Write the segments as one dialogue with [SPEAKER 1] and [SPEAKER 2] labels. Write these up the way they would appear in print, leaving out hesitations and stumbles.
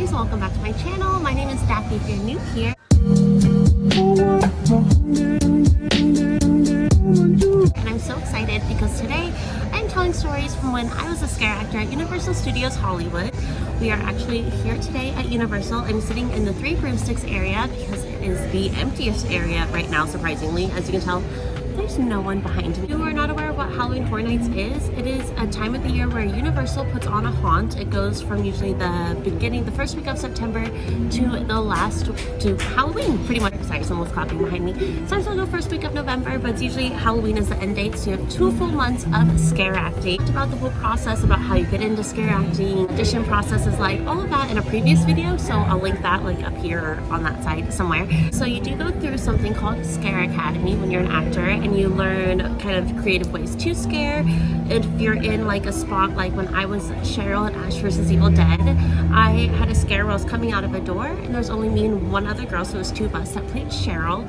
[SPEAKER 1] besties, welcome back to my channel. My name is Daphne if you're new here. And I'm so excited because today I'm telling stories from when I was a scare actor at Universal Studios Hollywood. We are actually here today at Universal. I'm sitting in the Three Broomsticks area because it is the emptiest area right now, surprisingly. As you can tell, there's no one behind me. If you are not aware of what Halloween Horror Nights is, it is a time of the year where Universal puts on a haunt. It goes from usually the first week of September to the last, to Halloween, pretty much. Sorry, someone's clapping behind me. Sometimes it'll go first week of November, but it's usually Halloween is the end date, so you have 2 full months of scare acting. I talked about the whole process, about how you get into scare acting, audition processes, like all of that in a previous video, so I'll link that like up here or on that side somewhere. So you do go through something called Scare Academy when you're an actor, and you learn kind of creative ways to scare. If you're in like a spot, like when I was Cheryl in Ash vs. Evil Dead, I had a scare where I was coming out of a door and there's only me and one other girl, so it was 2 of us that played Cheryl.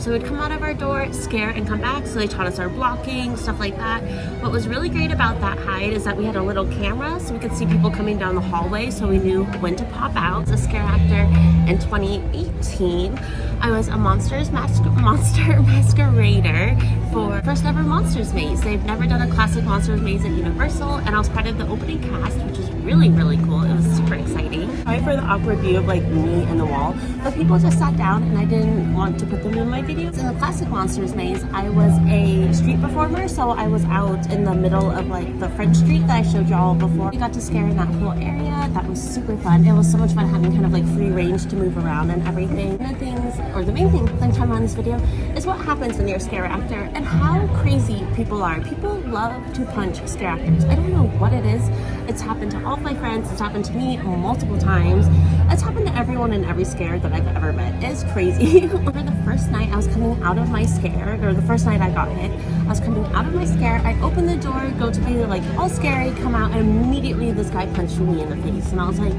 [SPEAKER 1] So we'd come out of our door, scare, and come back. So they taught us our blocking, stuff like that. What was really great about that hide is that we had a little camera so we could see people coming down the hallway, so we knew when to pop out. As a scare actor in 2018, I was a monster masquerader for first ever Monsters Maze. They've never done a classic Monsters Maze at Universal, and I was part of the opening cast, which was really cool. It was super exciting. Sorry for the awkward view of like me and the wall, but people just sat down and I didn't want to put them in my videos. In the classic Monsters Maze, I was a street performer, so I was out in the middle of like the French Street that I showed y'all before. We got to scare in that whole area. That was super fun. It was so much fun having kind of like free range to move around and everything. One of the things, or the main thing I'm talking about in this video, is what happens when you're a scare actor and how crazy people are. People love to punch scare actors. I don't know what it is. It's happened to all of my friends. It's happened to me multiple times. It's happened to everyone in every scare that I've ever met. It's crazy. For the first night I was coming out of my scare, or the first night I got hit, I was coming out of my scare. I opened the door, go to be like all scary, come out, and immediately this guy punched me in the face. And I was like,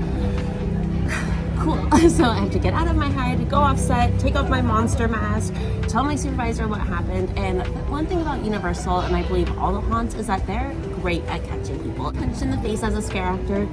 [SPEAKER 1] cool. So I have to get out of my hide, go off set, take off my monster mask, tell my supervisor what happened. And one thing about Universal, and I believe all the haunts, is that they're great at catching people. Punched in the face as a scare actor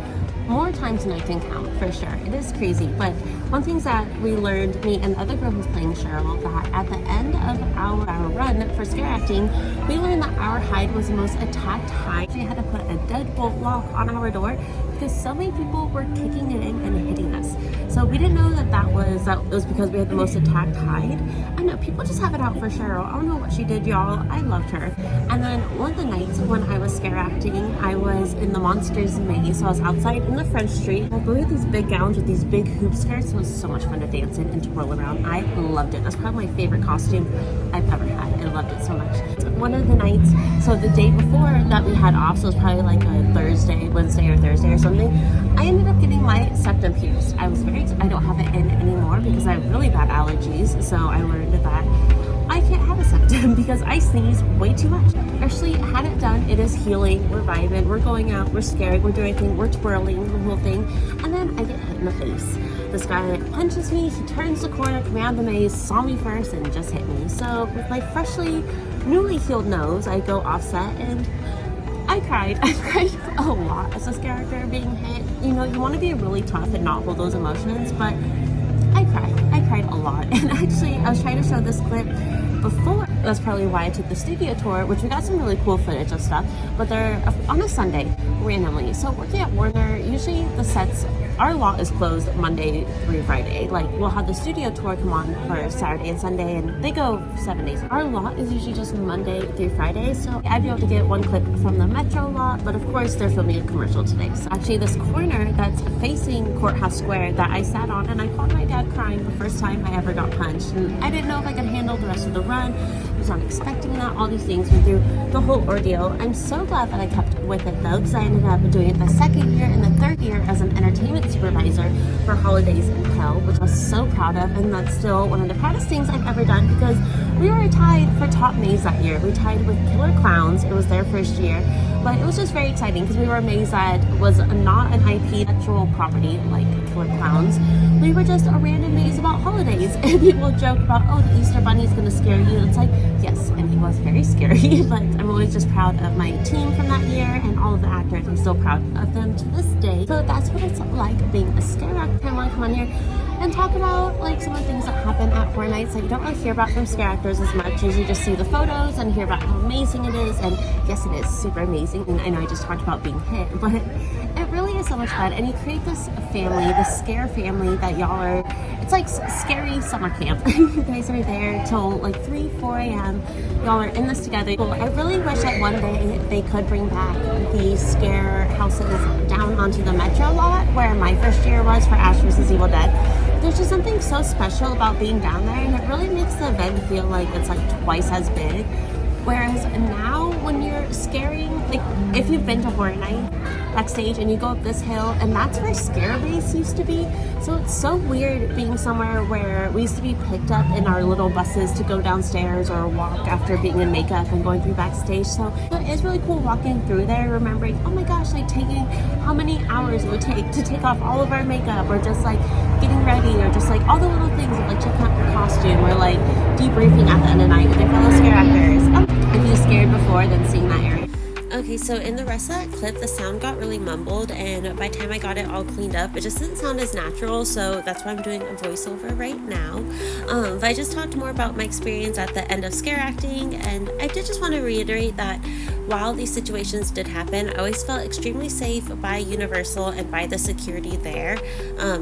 [SPEAKER 1] more times than I can count, for sure. It is crazy. But one thing that we learned, me and the other girl who's playing Cheryl, that at the end of our run for scare acting, we learned that our hide was the most attacked hide. We had to put a deadbolt lock on our door because so many people were kicking it in and hitting us. So we didn't know that it was because we had the most attacked hide. I know people just have it out for Cheryl. I don't know what she did, y'all. I loved her. And then one of the nights when I was scare acting, I was in the Monsters Maze. So I was outside in the French Street. I believe these big gowns with these big hoop skirts. It was so much fun to dance in and to whirl around. I loved it. That's probably my favorite costume I've ever had. I loved it so much. One of the nights, so the day before that we had off, so it was probably like a Wednesday or Thursday or something, I ended up getting my septum pierced. I don't have it in anymore because I have really bad allergies, so I learned that I can't have a septum because I sneeze way too much. Actually, had it done, it is healing, we're vibing, we're going out, we're scared, we're doing anything, we're twirling, the whole thing, and then I get hit in the face. This guy punches me, he turns the corner, coming out of the maze, saw me first, and just hit me. So with my newly healed nose, I go offset and I cried. I cried a lot as a character being hit. You know, you want to be really tough and not hold those emotions, but I cried a lot. And actually, I was trying to show this clip before. That's probably why I took the studio tour, which we got some really cool footage of stuff, but they're on a Sunday randomly. So working at Warner, usually the sets, our lot is closed Monday through Friday. Like we'll have the studio tour come on for Saturday and Sunday, and they go 7 days. Our lot is usually just Monday through Friday, so I'd be able to get one clip from the Metro lot, but of course they're filming a commercial today. So actually this corner that's facing Courthouse Square that I sat on, and I caught my dad crying the first time I ever got punched, and I didn't know if I could handle the rest of the run. I was not expecting that. All these things went through the whole ordeal. I'm so glad that I kept with it though, because I ended up doing it the 2nd year and the 3rd year as an entertainment supervisor for Holidays in Hell, which I was so proud of, and that's still one of the proudest things I've ever done because we were tied for top maze that year. We tied with Killer Clowns. It was their first year. But it was just very exciting because we were amazed that it was not an IP actual property like Killer Clowns. We were just a random maze about holidays, and people joke about, oh, the Easter Bunny is going to scare you. And it's like, yes, and he was very scary, but I'm always just proud of my team from that year and all of the actors. I'm still proud of them to this day. So that's what it's like being a scare actor. I want to come on here and talk about like some of the things that happen at Horror Nights that you don't really hear about from scare actors as much. You usually just see the photos and hear about how amazing it is, and yes, it is super amazing. And I know I just talked about being hit, but it really is so much fun. And you create this family, this scare family that y'all are, it's like scary summer camp. You guys are there till like 3, 4 a.m. Y'all are in this together. Well, I really wish that one day they could bring back the scare houses down onto the Metro lot where my first year was for Ash vs. Evil Dead. There's just something so special about being down there, and it really makes the event feel like it's like twice as big. Whereas now when you're scaring, like if you've been to Horror Night backstage and you go up this hill, and that's where Scare Base used to be. So it's so weird being somewhere where we used to be picked up in our little buses to go downstairs or walk after being in makeup and going through backstage. So it is really cool walking through there, remembering, oh my gosh, like taking how many hours it would take to take off all of our makeup, or just like getting ready, or just like all the little things of like checking out your costume, or like debriefing at the end of the night with your fellow scare actors. If you scared before, then seeing that area. Okay, so in the rest of that clip, the sound got really mumbled, and by the time I got it all cleaned up, it just didn't sound as natural, so that's why I'm doing a voiceover right now. But I just talked more about my experience at the end of scare acting, and I did just want to reiterate that while these situations did happen, I always felt extremely safe by Universal and by the security there.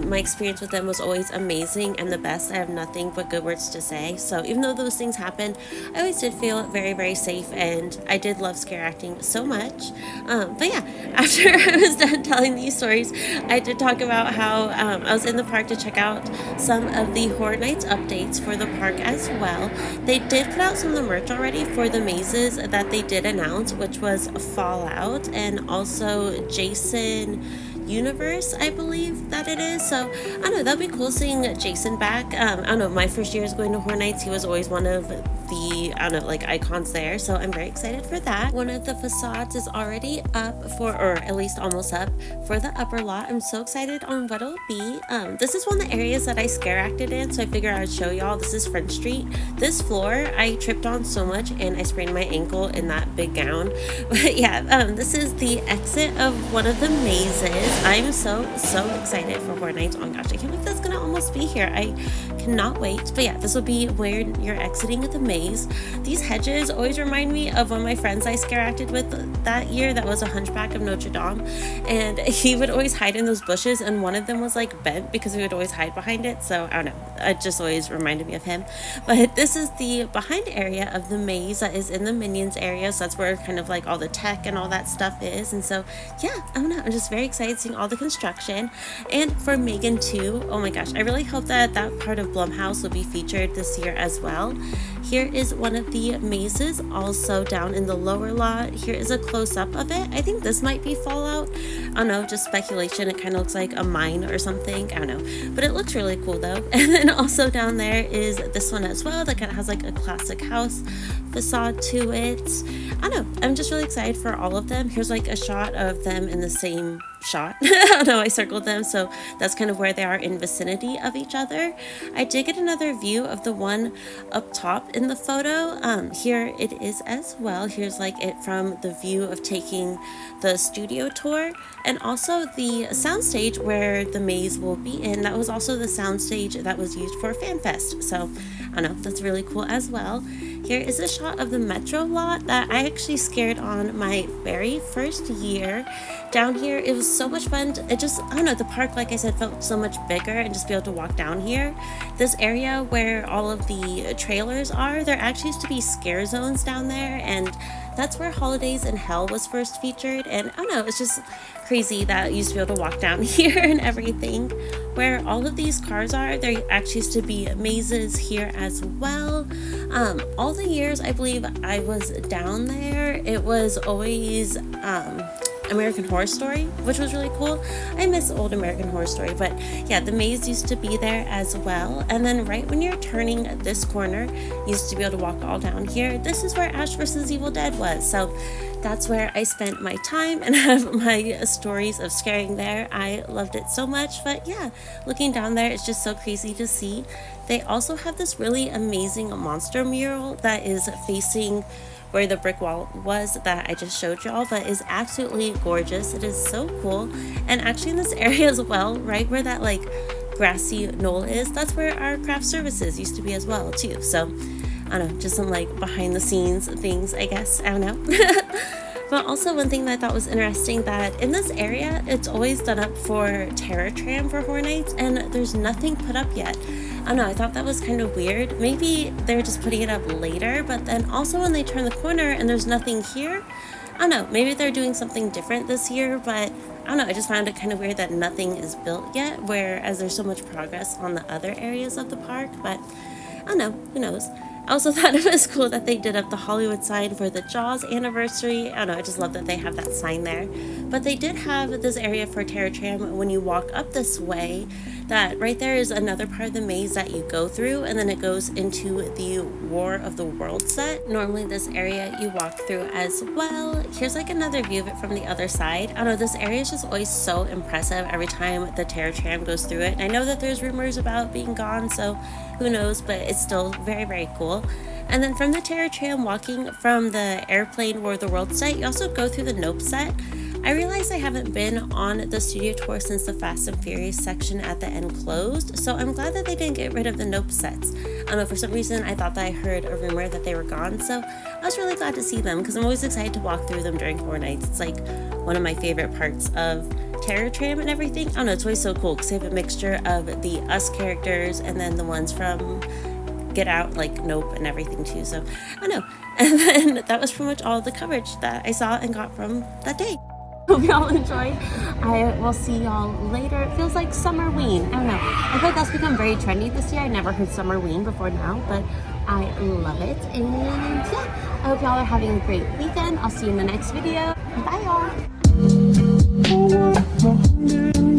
[SPEAKER 1] My experience with them was always amazing and the best. I have nothing but good words to say. So even though those things happened, I always did feel very, very safe, and I did love scare acting so much. But yeah, after I was done telling these stories, I did talk about how I was in the park to check out some of the Horror Nights updates for the park as well. They did put out some of the merch already for the mazes that they did announce, which was Fallout and also Jason Universe, I believe that it is. So I don't know, that'd be cool seeing Jason back. I don't know, my first years going to Horror Nights, he was always one of the, I don't know, like icons there, so I'm very excited for that. One of the facades is already up for, or at least almost up for the upper lot. I'm so excited on what it'll be. This is one of the areas that I scare acted in, so I figured I'd show y'all. This is French Street. This floor I tripped on so much and I sprained my ankle in that big gown. But yeah, this is the exit of one of the mazes. I'm so excited for Horror Nights. Oh my gosh, I can't believe that's gonna almost be here. I cannot wait. But yeah, this will be where you're exiting the maze. These hedges always remind me of one of my friends I scare acted with that year that was a Hunchback of Notre Dame, and he would always hide in those bushes, and one of them was like bent because he would always hide behind it. So I don't know, it just always reminded me of him. But this is the behind area of the maze that is in the Minions area, so that's where kind of like all the tech and all that stuff is. And so yeah, I don't know, I'm just very excited seeing all the construction. And for Megan 2, oh my gosh, I really hope that that part of Blumhouse will be featured this year as well. Here is one of the mazes also down in the lower lot. Here is a close-up of it. I think this might be Fallout. I don't know, just speculation. It kind of looks like a mine or something. I don't know, but it looks really cool though. And then also down there is this one as well that kind of has like a classic house facade to it. I don't know, I'm just really excited for all of them. Here's like a shot of them in the same shot. I don't know, I circled them, so that's kind of where they are in vicinity of each other. I did get another view of the one up top in the photo. Here it is as well. Here's like it from the view of taking the studio tour, and also the soundstage where the maze will be in. That was also the soundstage that was used for FanFest. So I don't know, that's really cool as well. Here is a shot of the Metro lot that I actually scared on my very first year. Down here, it was so much fun. It just, I don't know, the park, like I said, felt so much bigger, and just be able to walk down here. This area where all of the trailers are, there actually used to be scare zones down there, and that's where Holidays in Hell was first featured. And I don't know, it's just crazy that you used to be able to walk down here and everything. Where all of these cars are, there actually used to be mazes here as well. All the years I believe I was down there, it was always American Horror Story, which was really cool. I miss old American Horror Story, but yeah, the maze used to be there as well. And then right when you're turning this corner, you used to be able to walk all down here. This is where Ash vs. Evil Dead was. So that's where I spent my time and have my stories of scaring there. I loved it so much. But yeah, looking down there, it's just so crazy to see. They also have this really amazing monster mural that is facing where the brick wall was that I just showed y'all, but is absolutely gorgeous. It is so cool. And actually in this area as well, right where that like grassy knoll is, that's where our craft services used to be as well too. So I don't know, just some like behind the scenes things, I guess. I don't know. But also one thing that I thought was interesting, that in this area, it's always done up for Terror Tram for Horror Nights, and there's nothing put up yet. I don't know, I thought that was kind of weird. Maybe they're just putting it up later, but then also when they turn the corner and there's nothing here, I don't know, maybe they're doing something different this year, but I don't know, I just found it kind of weird that nothing is built yet, whereas there's so much progress on the other areas of the park, but I don't know, who knows. I also thought it was cool that they did up the Hollywood sign for the Jaws anniversary. I don't know, I just love that they have that sign there. But they did have this area for Terror Tram when you walk up this way, that right there is another part of the maze that you go through, and then it goes into the War of the World set. Normally this area you walk through as well. Here's like another view of it from the other side. I don't know, this area is just always so impressive every time the Terror Tram goes through it. And I know that there's rumors about being gone, so who knows, but it's still very, very cool. And then from the Terror Tram, walking from the Airplane War of the World set, you also go through the Nope set. I realized I haven't been on the studio tour since the Fast and Furious section at the end closed, so I'm glad that they didn't get rid of the Nope sets. I don't know, for some reason I thought that I heard a rumor that they were gone, so I was really glad to see them because I'm always excited to walk through them during Horror Nights. It's like one of my favorite parts of Terror Tram and everything. I don't know, it's always so cool because they have a mixture of the Us characters and then the ones from Get Out, like Nope and everything too, so I don't know. And then that was pretty much all the coverage that I saw and got from that day. Hope y'all enjoyed. I will see y'all later. It feels like Summerween. I don't know. I feel like that's become very trendy this year. I never heard Summerween before now, but I love it. And yeah, I hope y'all are having a great weekend. I'll see you in the next video. Bye y'all.